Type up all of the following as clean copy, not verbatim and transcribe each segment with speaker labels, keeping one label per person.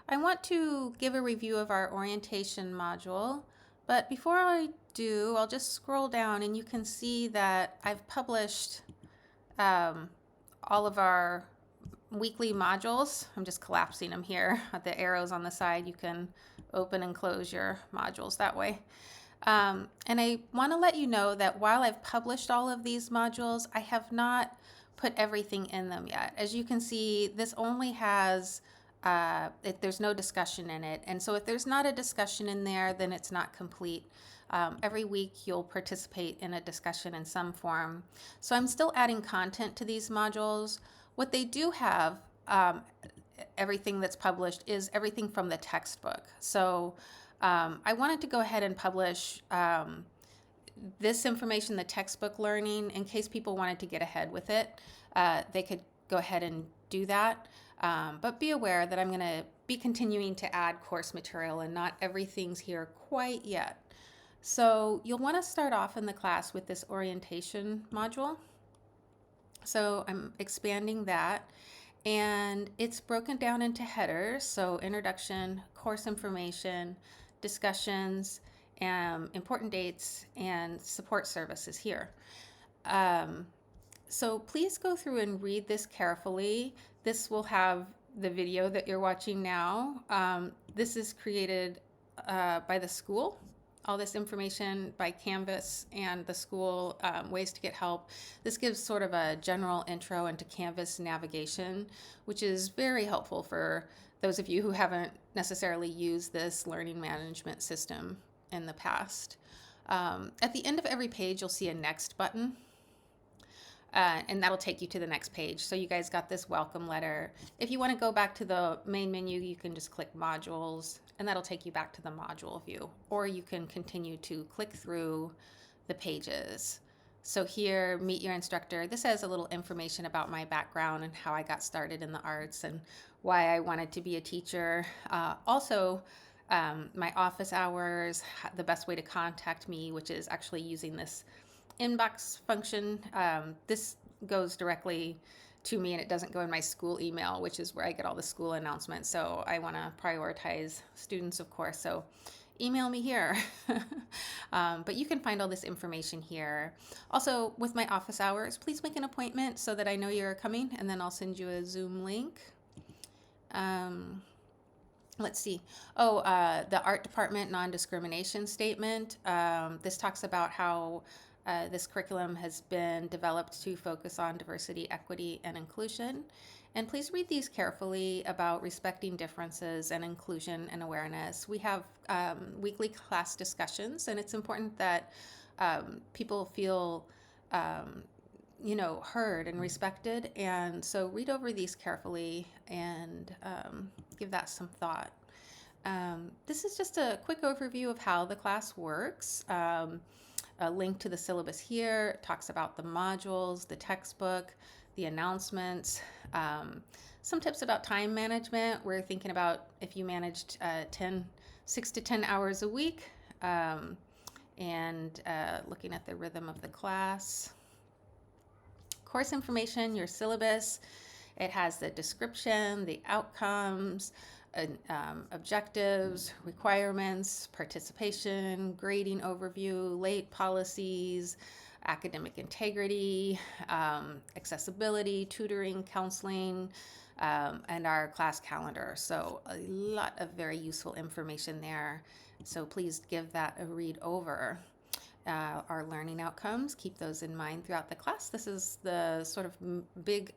Speaker 1: I want to give a review of our orientation module, but before I do, I'll just scroll down and you can see that I've published um, all of our weekly modules. I'm just collapsing them here. The arrows on the side, you can open and close your modules that way. And I want to let you know that while I've published all of these modules, I have not put everything in them yet. As you can see, this only has, there's no discussion in it. And so if there's not a discussion in there, then it's not complete. Every week you'll participate in a discussion in some form. So I'm still adding content to these modules. What they do have, everything that's published, is everything from the textbook. So I wanted to go ahead and publish this information, the textbook learning, in case people wanted to get ahead with it. They could go ahead and do that. But be aware that I'm going to be continuing to add course material and not everything's here quite yet. So you'll want to start off in the class with this orientation module. So I'm expanding that. And it's broken down into headers, so introduction, course information, discussions, important dates, and support services here. So please go through and read this carefully. This will have the video that you're watching now. This is created by the school. All this information by Canvas and the school, ways to get help. This gives sort of a general intro into Canvas navigation, which is very helpful for those of you who haven't necessarily used this learning management system in the past. At the end of every page, you'll see a next button. And that'll take you to the next page. So you guys got this welcome letter. If you want to go back to the main menu, you can just click modules and that'll take you back to the module view. Or you can continue to click through the pages. So here, meet your instructor. This has a little information about my background and how I got started in the arts and why I wanted to be a teacher. Also, my office hours, the best way to contact me, which is actually using this inbox function. This goes directly to me and it doesn't go in my school email, which is where I get all the school announcements. So I want to prioritize students, of course. So email me here. But you can find all this information here. Also, with my office hours, please make an appointment so that I know you're coming, and then I'll send you a Zoom link. Let's see. Oh, the art department non-discrimination statement. This talks about how this curriculum has been developed to focus on diversity, equity, and inclusion. And please read these carefully about respecting differences and inclusion and awareness. We have weekly class discussions, and it's important that people feel heard and respected. And so read over these carefully and give that some thought. This is just a quick overview of how the class works. A link to the syllabus here. It talks about the modules, the textbook, the announcements, some tips about time management. We're thinking about if you managed 6 to 10 hours a week, and looking at the rhythm of the class. Course information, your syllabus. It has the description, the outcomes, objectives, requirements, participation, grading overview, late policies, academic integrity, accessibility, tutoring, counseling, and our class calendar. So a lot of very useful information there. So please give that a read over. Our learning outcomes, keep those in mind throughout the class. This is the sort of big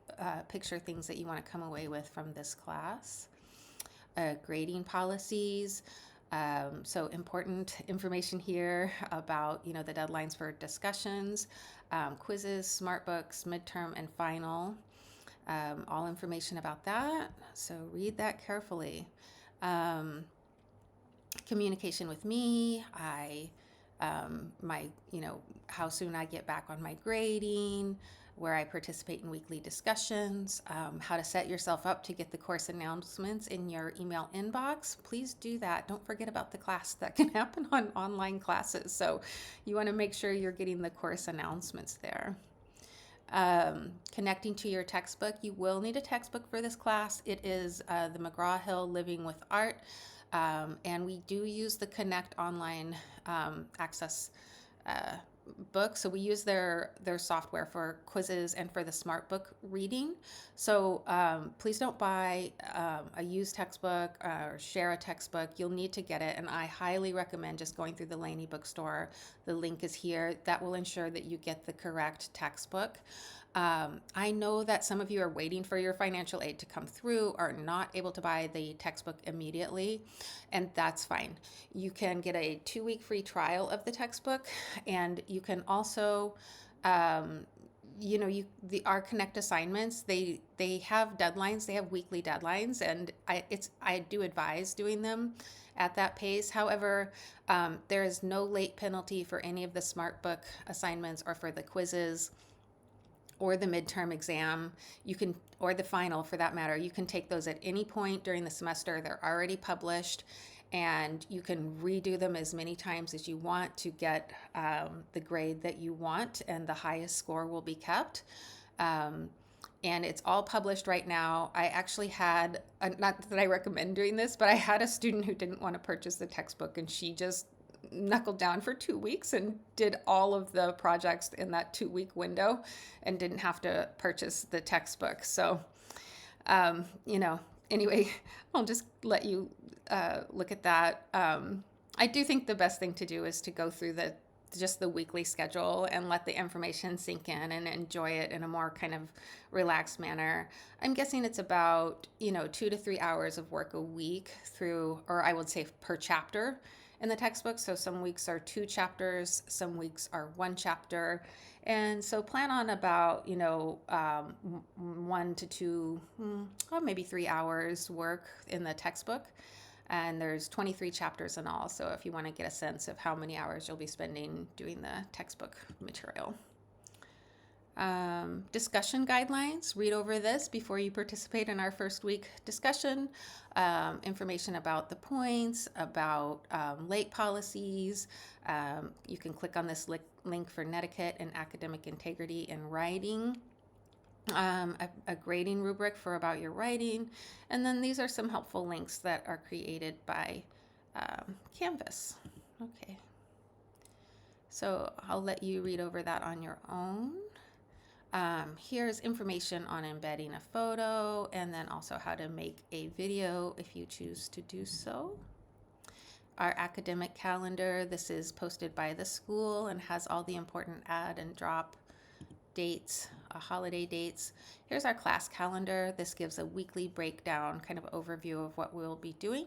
Speaker 1: picture things that you want to come away with from this class. Grading policies. So important information here about, the deadlines for discussions, quizzes, smart books, midterm, and final. All information about that. So read that carefully. Communication with me. How soon I get back on my grading, where I participate in weekly discussions, how to set yourself up to get the course announcements in your email inbox. Please do that. Don't forget about the class that can happen on online classes. So you want to make sure you're getting the course announcements there. Connecting to your textbook. You will need a textbook for this class. It is the McGraw-Hill Living with Art, and we do use the Connect online access book. So we use their software for quizzes and for the smart book reading. So please don't buy a used textbook or share a textbook. You'll need to get it, and I highly recommend just going through the Laney bookstore. The link is here. That will ensure that you get the correct textbook. I know that some of you are waiting for your financial aid to come through, are not able to buy the textbook immediately, and that's fine. You can get a 2-week free trial of the textbook, and you can also, our Connect assignments, they have deadlines. They have weekly deadlines, and I do advise doing them at that pace. However, there is no late penalty for any of the smart book assignments or for the quizzes or the midterm exam. You can, or the final for that matter, you can take those at any point during the semester. They're already published, and you can redo them as many times as you want to get the grade that you want, and the highest score will be kept. And it's all published right now. I actually had, not that I recommend doing this, but I had a student who didn't want to purchase the textbook, and she just knuckled down for 2 weeks and did all of the projects in that 2-week window and didn't have to purchase the textbook. So, anyway, I'll just let you look at that. I do think the best thing to do is to go through just the weekly schedule and let the information sink in and enjoy it in a more kind of relaxed manner. I'm guessing it's about, 2 to 3 hours of work a week through, or I would say per chapter in the textbook. So some weeks are 2 chapters, some weeks are 1 chapter. And so plan on about, 1 to 2, or maybe 3 hours work in the textbook. And there's 23 chapters in all. So if you want to get a sense of how many hours you'll be spending doing the textbook material. Discussion guidelines. Read over this before you participate in our first week discussion. Information about the points, about late policies. You can click on this link for netiquette and academic integrity in writing. A grading rubric for about your writing. And then these are some helpful links that are created by Canvas. Okay. So I'll let you read over that on your own. Here's information on embedding a photo, and then also how to make a video if you choose to do so. Our academic calendar, this is posted by the school and has all the important add and drop dates, holiday dates. Here's our class calendar. This gives a weekly breakdown, kind of overview of what we'll be doing.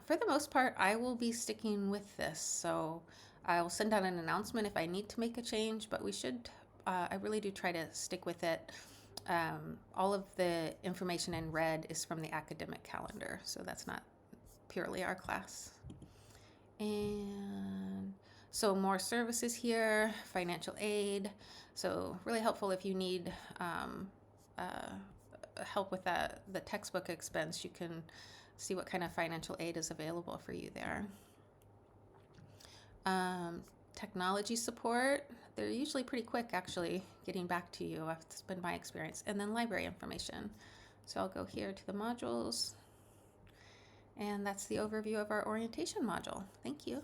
Speaker 1: For the most part, I will be sticking with this, so I will send out an announcement if I need to make a change, but we should I really do try to stick with it. All of the information in red is from the academic calendar, so that's not purely our class. And so more services here, financial aid. So really helpful if you need help with the textbook expense. You can see what kind of financial aid is available for you there. Technology support, they're usually pretty quick actually getting back to you. That's been my experience. And then library information. So I'll go here to the modules, and that's the overview of our orientation module. Thank you.